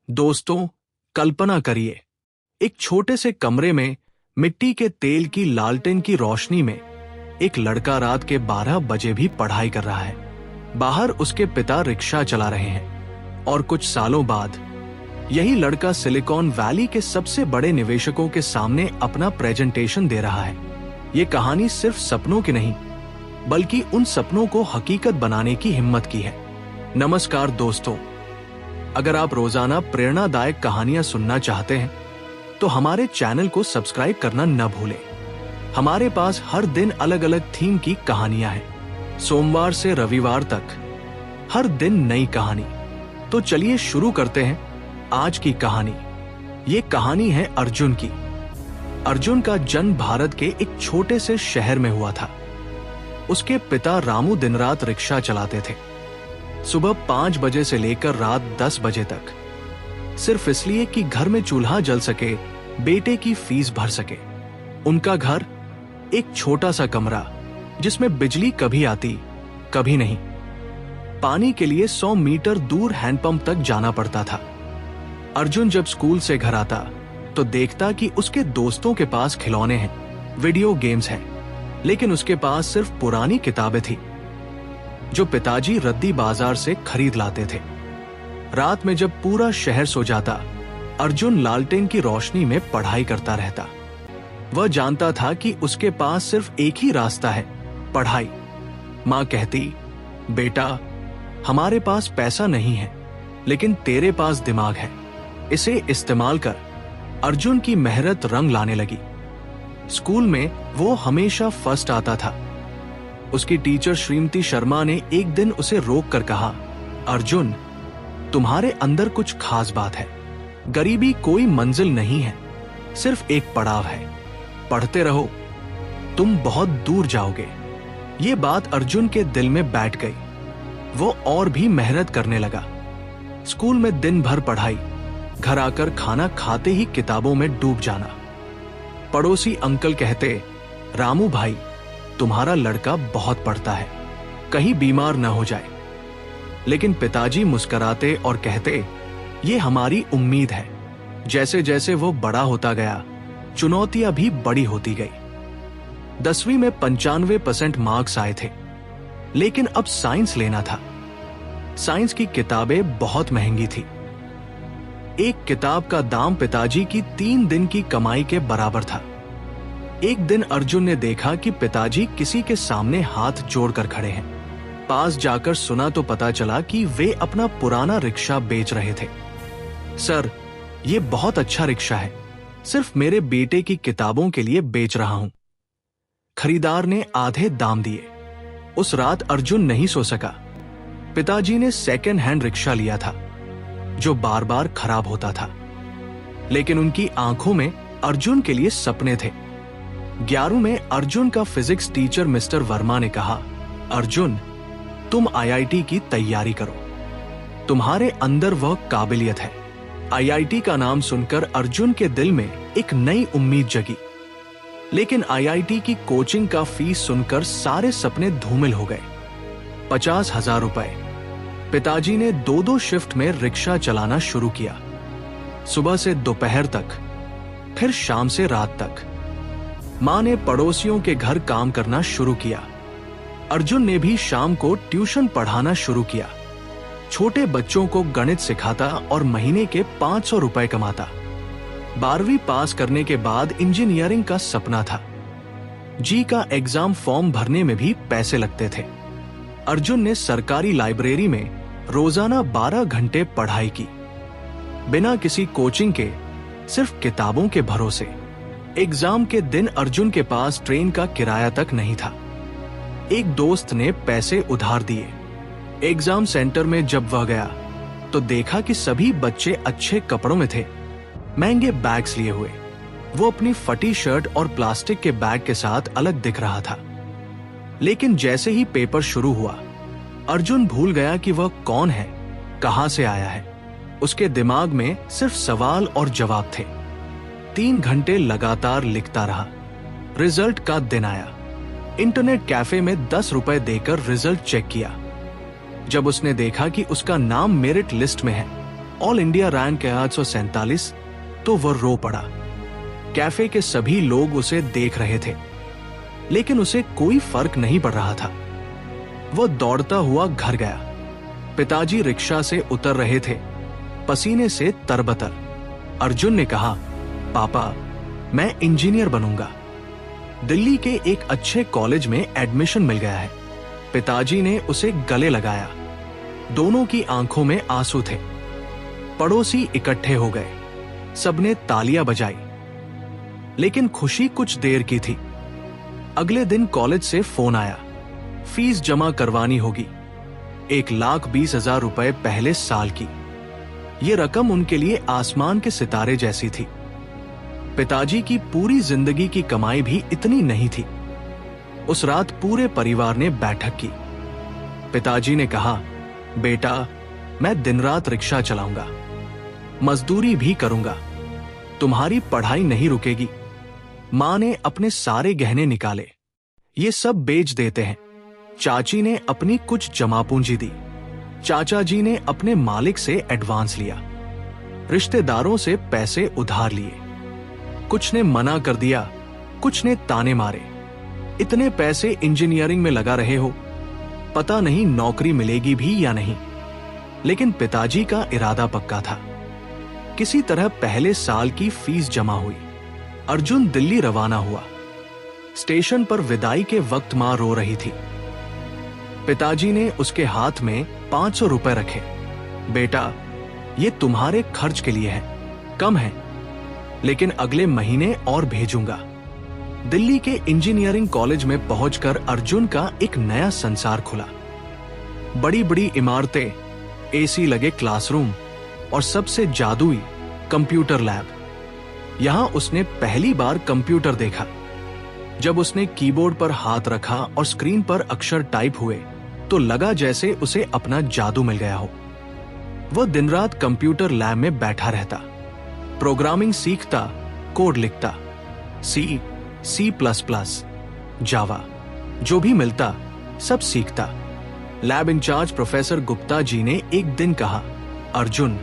दोस्तों, कल्पना करिए, एक छोटे से कमरे में मिट्टी के तेल की लालटेन की रोशनी में एक लड़का रात के 12 बजे भी पढ़ाई कर रहा है। बाहर उसके पिता रिक्शा चला रहे हैं और कुछ सालों बाद यही लड़का सिलिकॉन वैली के सबसे बड़े निवेशकों के सामने अपना प्रेजेंटेशन दे रहा है। ये कहानी सिर्फ सपनों की नहीं, बल्कि उन सपनों को हकीकत बनाने की हिम्मत की है। नमस्कार दोस्तों, अगर आप रोजाना प्रेरणादायक कहानियां सुनना चाहते हैं तो हमारे चैनल को सब्सक्राइब करना न भूलें। हमारे पास हर दिन अलग अलग थीम की कहानियां हैं, सोमवार से रविवार तक, हर दिन नई कहानी। तो चलिए शुरू करते हैं आज की कहानी। ये कहानी है अर्जुन की। अर्जुन का जन्म भारत के एक छोटे से शहर में हुआ था। उसके पिता रामू दिन रात रिक्शा चलाते थे, सुबह 5 बजे से लेकर रात 10 बजे तक, सिर्फ इसलिए कि घर में चूल्हा जल सके, बेटे की फीस भर सके। उनका घर एक छोटा सा कमरा, जिसमें बिजली कभी आती कभी नहीं। पानी के लिए 100 मीटर दूर हैंडपंप तक जाना पड़ता था। अर्जुन जब स्कूल से घर आता तो देखता कि उसके दोस्तों के पास खिलौने हैं, वीडियो गेम्स हैं, लेकिन उसके पास सिर्फ पुरानी किताबें थी जो पिताजी रद्दी बाजार से खरीद लाते थे। रात में जब पूरा शहर सो जाता, अर्जुन लालटेन की रोशनी में पढ़ाई करता रहता। वह जानता था कि उसके पास सिर्फ एक ही रास्ता है, पढ़ाई। माँ कहती, बेटा, हमारे पास पैसा नहीं है, लेकिन तेरे पास दिमाग है, इसे इस्तेमाल कर। अर्जुन की मेहनत रंग लाने लगी। स्कूल में वो हमेशा फर्स्ट आता था। उसकी टीचर श्रीमती शर्मा ने एक दिन उसे रोक कर कहा, अर्जुन, तुम्हारे अंदर कुछ खास बात है। गरीबी कोई मंजिल नहीं है, सिर्फ एक पड़ाव है। पढ़ते रहो, तुम बहुत दूर जाओगे। ये बात अर्जुन के दिल में बैठ गई। वो और भी मेहनत करने लगा। स्कूल में दिन भर पढ़ाई, घर आकर खाना खाते ही किताबों में डूब जाना। पड़ोसी अंकल कहते, रामू भाई, तुम्हारा लड़का बहुत पढ़ता है, कहीं बीमार न हो जाए। लेकिन पिताजी मुस्कुराते और कहते, ये हमारी उम्मीद है। जैसे जैसे वो बड़ा होता गया, चुनौतियां भी बड़ी होती गई। 10वीं में 95% मार्क्स आए थे, लेकिन अब साइंस लेना था। साइंस की किताबें बहुत महंगी थी। एक किताब का दाम पिताजी की 3 दिन की कमाई के बराबर था। एक दिन अर्जुन ने देखा कि पिताजी किसी के सामने हाथ जोड़कर खड़े हैं। पास जाकर सुना तो पता चला कि वे अपना पुराना रिक्शा बेच रहे थे। सर, ये बहुत अच्छा रिक्शा है, सिर्फ मेरे बेटे की किताबों के लिए बेच रहा हूं। खरीदार ने आधे दाम दिए। उस रात अर्जुन नहीं सो सका। पिताजी ने सेकेंड हैंड रिक्शा लिया था, जो बार बार खराब होता था, लेकिन उनकी आंखों में अर्जुन के लिए सपने थे। 11वीं में अर्जुन का फिजिक्स टीचर मिस्टर वर्मा ने कहा, अर्जुन, तुम आईआईटी की तैयारी करो, तुम्हारे अंदर वह काबिलियत है। आईआईटी का नाम सुनकर अर्जुन के दिल में एक नई उम्मीद जगी। लेकिन आईआईटी की कोचिंग का फीस सुनकर सारे सपने धूमिल हो गए। 50,000 रुपए। पिताजी ने 2-2 शिफ्ट में रिक्शा चलाना शुरू किया, सुबह से दोपहर तक, फिर शाम से रात तक। मां ने पड़ोसियों के घर काम करना शुरू किया। अर्जुन ने भी शाम को ट्यूशन पढ़ाना शुरू किया। छोटे बच्चों को गणित सिखाता और महीने के 500 रुपए कमाता। 12वीं पास करने के बाद इंजीनियरिंग का सपना था। जी का एग्जाम फॉर्म भरने में भी पैसे लगते थे। अर्जुन ने सरकारी लाइब्रेरी में रोजाना 12 घंटे पढ़ाई की, बिना किसी कोचिंग के, सिर्फ किताबों के भरोसे। एग्जाम के दिन अर्जुन के पास ट्रेन का किराया तक नहीं था। एक दोस्त ने पैसे उधार दिए। एग्जाम सेंटर में जब वह गया तो देखा कि सभी बच्चे अच्छे कपड़ों में थे, महंगे बैग्स लिए हुए। वो अपनी फटी शर्ट और प्लास्टिक के बैग के साथ अलग दिख रहा था। लेकिन जैसे ही पेपर शुरू हुआ, अर्जुन भूल गया कि वह कौन है, कहां से आया है। उसके दिमाग में सिर्फ सवाल और जवाब थे। 3 घंटे लगातार लिखता रहा। रिजल्ट का दिन आया। इंटरनेट कैफे में 10 रुपए देकर रिजल्ट चेक किया। जब उसने देखा कि उसका नाम मेरिट लिस्ट में है ऑल इंडिया रैंक है 847, तो वह रो पड़ा। कैफे के सभी लोग उसे देख रहे थे, लेकिन उसे कोई फर्क नहीं पड़ रहा था। वह दौड़ता हुआ घर गया। पिताजी रिक्शा से उतर रहे थे, पसीने से तरबतर। अर्जुन ने कहा, पापा, मैं इंजीनियर बनूंगा। दिल्ली के एक अच्छे कॉलेज में एडमिशन मिल गया है। पिताजी ने उसे गले लगाया। दोनों की आंखों में आंसू थे। पड़ोसी इकट्ठे हो गए, सबने तालियां बजाई। लेकिन खुशी कुछ देर की थी। अगले दिन कॉलेज से फोन आया, फीस जमा करवानी होगी, 1,20,000 रुपए पहले साल की। ये रकम उनके लिए आसमान के सितारे जैसी थी। पिताजी की पूरी जिंदगी की कमाई भी इतनी नहीं थी। उस रात पूरे परिवार ने बैठक की। पिताजी ने कहा, बेटा, मैं दिन रात रिक्शा चलाऊंगा, मजदूरी भी करूंगा, तुम्हारी पढ़ाई नहीं रुकेगी। मां ने अपने सारे गहने निकाले, ये सब बेच देते हैं। चाची ने अपनी कुछ जमा पूंजी दी। चाचा जी ने अपने मालिक से एडवांस लिया। रिश्तेदारों से पैसे उधार लिए। कुछ ने मना कर दिया, कुछ ने ताने मारे, इतने पैसे इंजीनियरिंग में लगा रहे हो, पता नहीं नौकरी मिलेगी भी या नहीं। लेकिन पिताजी का इरादा पक्का था। किसी तरह पहले साल की फीस जमा हुई। अर्जुन दिल्ली रवाना हुआ। स्टेशन पर विदाई के वक्त मां रो रही थी। पिताजी ने उसके हाथ में 500 रुपए रखे। बेटा, ये तुम्हारे खर्च के लिए है, कम है, लेकिन अगले महीने और भेजूंगा। दिल्ली के इंजीनियरिंग कॉलेज में पहुंचकर अर्जुन का एक नया संसार खुला। बड़ी बड़ी इमारतें, एसी लगे क्लासरूम और सबसे जादुई कंप्यूटर लैब। यहां उसने पहली बार कंप्यूटर देखा। जब उसने कीबोर्ड पर हाथ रखा और स्क्रीन पर अक्षर टाइप हुए, तो लगा जैसे उसे अपना जादू मिल गया हो। वह दिन रात कंप्यूटर लैब में बैठा रहता, प्रोग्रामिंग सीखता, कोड लिखता, C++, जावा, जो भी मिलता सब सीखता। Lab in charge professor Gupta ji ने एक दिन कहा, अर्जुन,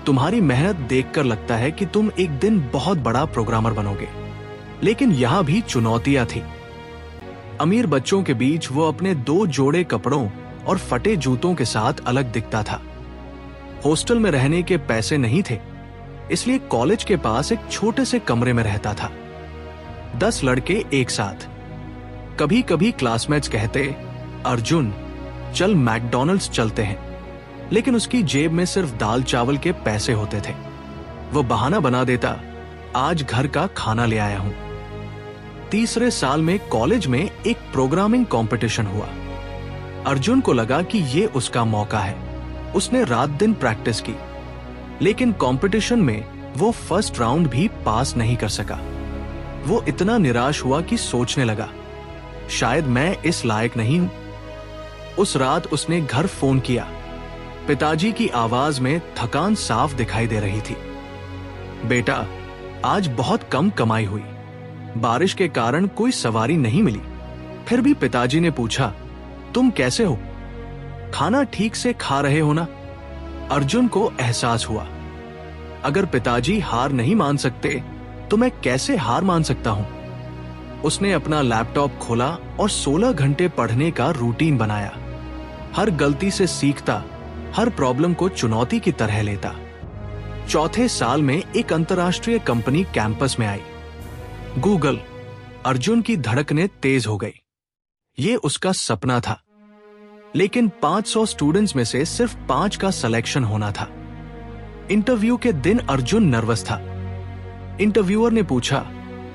तुम्हारी मेहनत देखकर लगता है कि तुम एक दिन बहुत बड़ा प्रोग्रामर बनोगे। लेकिन यहां भी चुनौतियां थी। अमीर बच्चों के बीच वो अपने 2 जोड़े कपड़ों और फटे जूतों के साथ अलग दिखता था। हॉस्टल में रहने के पैसे नहीं थे, इसलिए कॉलेज के पास एक छोटे से कमरे में रहता था। 10 लड़के एक साथ। कभी कभी क्लासमेट्स कहते, अर्जुन, चल मैकडॉनल्ड्स चलते हैं, लेकिन उसकी जेब में सिर्फ दाल चावल के पैसे होते थे। वो बहाना बना देता, आज घर का खाना ले आया हूं। तीसरे साल में कॉलेज में एक प्रोग्रामिंग कंपटीशन हुआ। अर्जुन को लगा कि ये उसका मौका है। उसने रात दिन प्रैक्टिस की, लेकिन कंपटीशन में वो फर्स्ट राउंड भी पास नहीं कर सका। वो इतना निराश हुआ कि सोचने लगा, शायद मैं इस लायक नहीं हूं। उस रात उसने घर फोन किया। पिताजी की आवाज में थकान साफ दिखाई दे रही थी। बेटा, आज बहुत कम कमाई हुई, बारिश के कारण कोई सवारी नहीं मिली। फिर भी पिताजी ने पूछा, तुम कैसे हो? खाना ठीक से खा रहे हो ना? अर्जुन को एहसास हुआ, अगर पिताजी हार नहीं मान सकते तो मैं कैसे हार मान सकता हूं। उसने अपना लैपटॉप खोला और 16 घंटे पढ़ने का रूटीन बनाया। हर गलती से सीखता, हर प्रॉब्लम को चुनौती की तरह लेता। चौथे साल में एक अंतर्राष्ट्रीय कंपनी कैंपस में आई, गूगल। अर्जुन की धड़कनें तेज हो गई। ये उसका सपना था, लेकिन 500 स्टूडेंट्स में से सिर्फ 5 का सिलेक्शन होना था। इंटरव्यू के दिन अर्जुन नर्वस था। इंटरव्यूअर ने पूछा,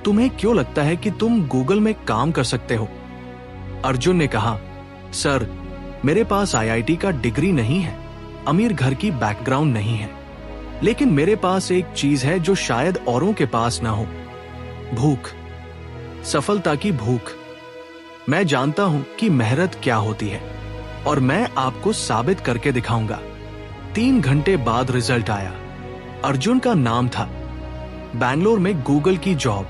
तुम्हें क्यों लगता है कि तुम गूगल में काम कर सकते हो? अर्जुन ने कहा, सर, मेरे पास IIT का डिग्री नहीं है, अमीर घर की बैकग्राउंड नहीं है, लेकिन मेरे पास एक चीज है जो शायद औरों के पास ना हो, भूख, सफलता की भूख। मैं जानता हूं कि मेहनत क्या होती है और मैं आपको साबित करके दिखाऊंगा। 3 घंटे बाद रिजल्ट आया। अर्जुन का नाम था। बैंगलोर में गूगल की जॉब।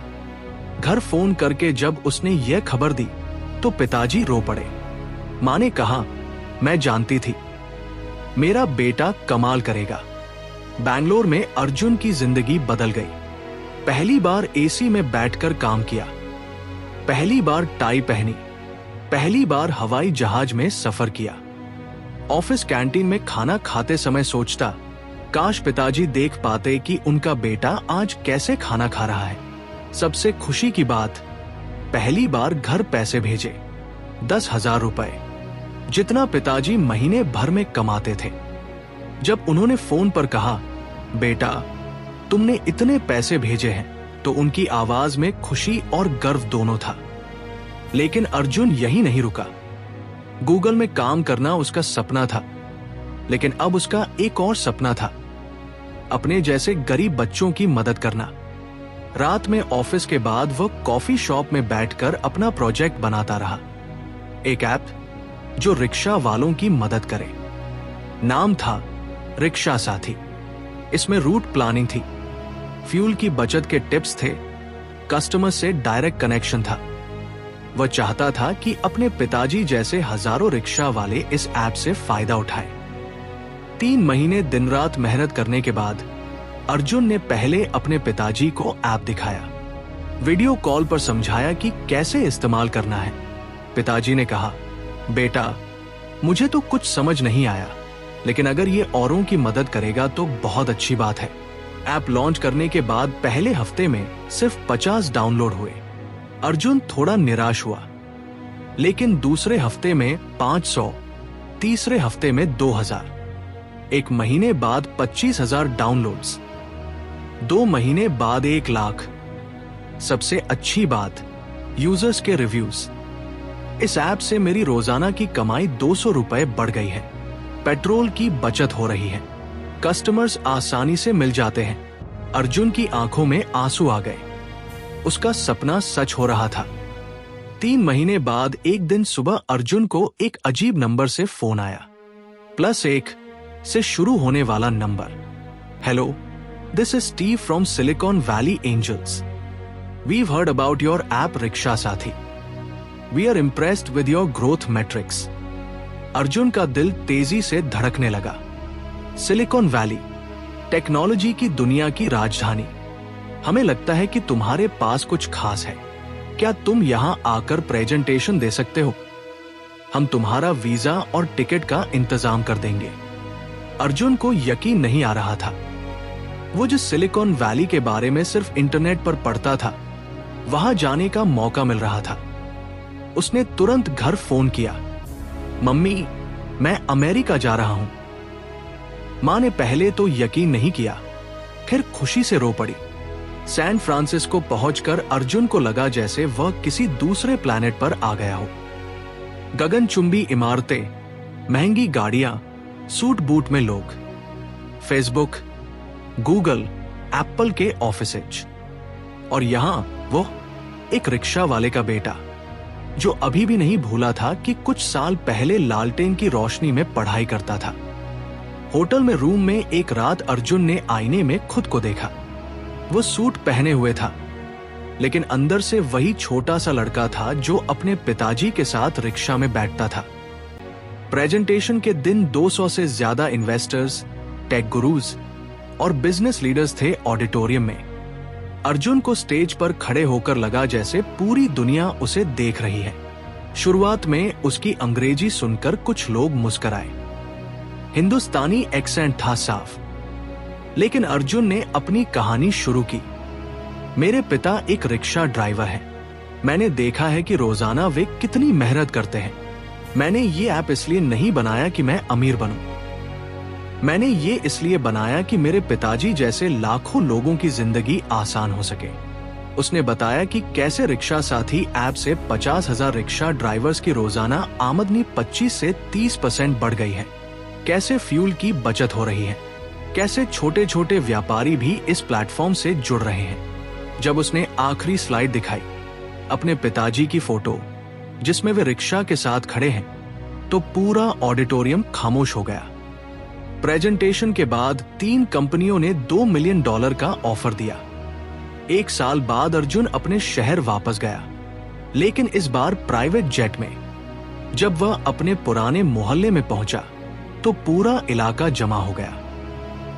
घर फोन करके जब उसने यह खबर दी तो पिताजी रो पड़े। मां ने कहा, मैं जानती थी, मेरा बेटा कमाल करेगा, बैंगलोर में अर्जुन की जिंदगी बदल गई। पहली बार एसी में बैठकर काम किया, पहली बार टाई पहनी, पहली बार हवाई जहाज में सफर किया। ऑफिस कैंटीन में खाना खाते समय सोचता, काश पिताजी देख पाते कि उनका बेटा आज कैसे खाना खा रहा है। सबसे खुशी की बात, पहली बार घर पैसे भेजे, 10,000 रुपए, जितना पिताजी महीने भर में कमाते थे। जब उन्होंने फोन पर कहा, बेटा तुमने इतने पैसे भेजे हैं, तो उनकी आवाज में खुशी और गर्व दोनों था। लेकिन अर्जुन यही नहीं रुका। गूगल में काम करना उसका सपना था, लेकिन अब उसका एक और सपना था, अपने जैसे गरीब बच्चों की मदद करना। रात में ऑफिस के बाद वो कॉफी शॉप में बैठकर अपना प्रोजेक्ट बनाता रहा, एक ऐप जो रिक्शा वालों की मदद करे। नाम था रिक्शा साथी। इसमें रूट प्लानिंग थी, फ्यूल की बचत के टिप्स थे, कस्टमर से डायरेक्ट कनेक्शन था। वह चाहता था कि अपने पिताजी जैसे हजारों रिक्शा वाले इस ऐप से फायदा उठाएं। 3 महीने दिन रात मेहनत करने के बाद अर्जुन ने पहले अपने पिताजी को ऐप दिखाया, वीडियो कॉल पर समझाया कि कैसे इस्तेमाल करना है। पिताजी ने कहा, बेटा मुझे तो कुछ समझ नहीं आया, लेकिन अगर ये औरों की मदद करेगा तो बहुत अच्छी बात है। ऐप लॉन्च करने के बाद पहले हफ्ते में सिर्फ 50 डाउनलोड हुए। अर्जुन थोड़ा निराश हुआ, लेकिन दूसरे हफ्ते में 500, तीसरे हफ्ते में 2000, एक महीने बाद 25,000 डाउनलोड्स, 2 महीने बाद 1 लाख। सबसे अच्छी बात, यूजर्स के रिव्यूज। इस ऐप से मेरी रोजाना की कमाई 200 रुपए बढ़ गई है, पेट्रोल की बचत हो रही है, कस्टमर्स आसानी से मिल जाते हैं। अर्जुन की आंखों में आंसू आ गए, उसका सपना सच हो रहा था। 3 महीने बाद एक दिन सुबह अर्जुन को एक अजीब नंबर से फोन आया, +1 से शुरू होने वाला नंबर। Hello, this is Steve from Silicon Valley Angels. We've heard about your app Rickshaw Saathi. We are impressed with your growth metrics. Arjun का दिल तेजी से धड़कने लगा। सिलिकॉन वैली, टेक्नोलॉजी की दुनिया की राजधानी। हमें लगता है कि तुम्हारे पास कुछ खास है। क्या तुम यहां आकर प्रेजेंटेशन दे सकते हो? हम तुम्हारा वीजा और टिकट का इंतजाम कर देंगे। अर्जुन को यकीन नहीं आ रहा था। वो जिस सिलिकॉन वैली के बारे में सिर्फ इंटरनेट पर पढ़ता था, वहां जाने का मौका मिल रहा था। उसने तुरंत घर फोन किया, मम्मी मैं अमेरिका जा रहा हूं। मां ने पहले तो यकीन नहीं किया, फिर खुशी से रो पड़ी। सैन फ्रांसिस्को पहुंचकर अर्जुन को लगा जैसे वह किसी दूसरे प्लैनेट पर आ गया हो। गगनचुंबी इमारतें, महंगी गाड़ियां, सूट बूट में लोग, फेसबुक, गूगल, एप्पल के ऑफिसेज, और यहां वो एक रिक्शा वाले का बेटा, जो अभी भी नहीं भूला था कि कुछ साल पहले लालटेन की रोशनी में पढ़ाई करता था। होटल में रूम में एक रात अर्जुन ने आईने में खुद को देखा। वो सूट पहने हुए था, लेकिन अंदर से वही छोटा सा लड़का था जो अपने पिताजी के साथ रिक्शा में बैठता था। प्रेजेंटेशन के दिन 200 से ज्यादा इन्वेस्टर्स, टेक गुरुज और बिजनेस लीडर्स थे ऑडिटोरियम में। अर्जुन को स्टेज पर खड़े होकर लगा जैसे पूरी दुनिया उसे देख रही है। शुरुआत में उसकी अंग्रेजी सुनकर कुछ लोग मुस्कुराए। हिंदुस्तानी एक्सेंट था साफ, लेकिन अर्जुन ने अपनी कहानी शुरू की। मेरे पिता एक रिक्शा ड्राइवर हैं। मैंने देखा है कि रोजाना वे कितनी मेहनत करते हैं। मैंने ये ऐप इसलिए नहीं बनाया कि मैं अमीर बनूं। मैंने ये इसलिए बनाया कि मेरे पिताजी जैसे लाखों लोगों की जिंदगी आसान हो सके। उसने बताया कि कैसे रिक्शा साथी ऐप से 50,000 रिक्शा ड्राइवर्स की रोजाना आमदनी 25 से 30% बढ़ गई है, कैसे फ्यूल की बचत हो रही है, कैसे छोटे छोटे व्यापारी भी इस प्लेटफॉर्म से जुड़ रहे हैं। जब उसने आखिरी स्लाइड दिखाई, अपने पिताजी की फोटो जिसमें वे रिक्शा के साथ खड़े हैं, तो पूरा ऑडिटोरियम खामोश हो गया। प्रेजेंटेशन के बाद 3 कंपनियों ने $2 मिलियन का ऑफर दिया। 1 साल बाद अर्जुन अपने शहर वापस गया, लेकिन इस बार प्राइवेट जेट में। जब वह अपने पुराने मोहल्ले में पहुंचा, तो पूरा इलाका जमा हो गया।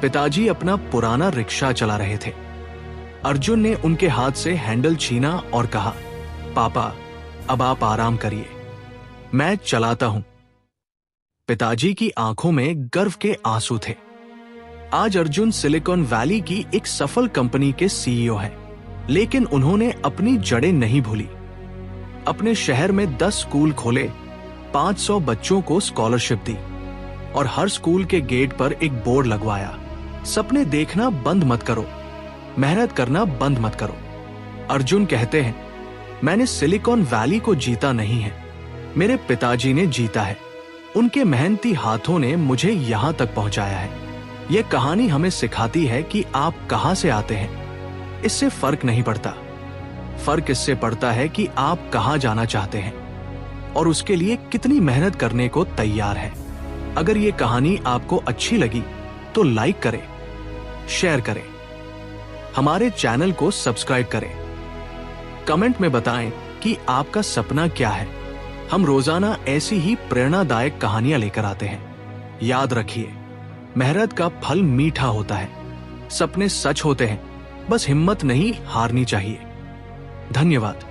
पिताजी अपना पुराना रिक्शा चला रहे थे। अर्जुन ने उनके हाथ से हैंडल छीना और कहा, पापा, अब आप आराम करिए, मैं चलाता हूं। पिताजी की आंखों में गर्व के आंसू थे। आज अर्जुन सिलिकॉन वैली की एक सफल कंपनी के सीईओ हैं, लेकिन उन्होंने अपनी जड़ें नहीं भूली। अपने शहर में 10 स्कूल खोले, 500 बच्चों को स्कॉलरशिप दी और हर स्कूल के गेट पर एक बोर्ड लगवाया, सपने देखना बंद मत करो, मेहनत करना बंद मत करो। अर्जुन कहते हैं, मैंने सिलिकॉन वैली को जीता नहीं है, मेरे पिताजी ने जीता है। उनके मेहनती हाथों ने मुझे यहां तक पहुंचाया है। यह कहानी हमें सिखाती है कि आप कहां से आते हैं, इससे फर्क नहीं पड़ता। फर्क इससे पड़ता है कि आप कहां जाना चाहते हैं और उसके लिए कितनी मेहनत करने को तैयार हैं। अगर ये कहानी आपको अच्छी लगी तो लाइक करें, शेयर करें, हमारे चैनल को सब्सक्राइब करें। कमेंट में बताएं कि आपका सपना क्या है। हम रोजाना ऐसी ही प्रेरणादायक कहानियां लेकर आते हैं। याद रखिए, मेहनत का फल मीठा होता है, सपने सच होते हैं, बस हिम्मत नहीं हारनी चाहिए। धन्यवाद।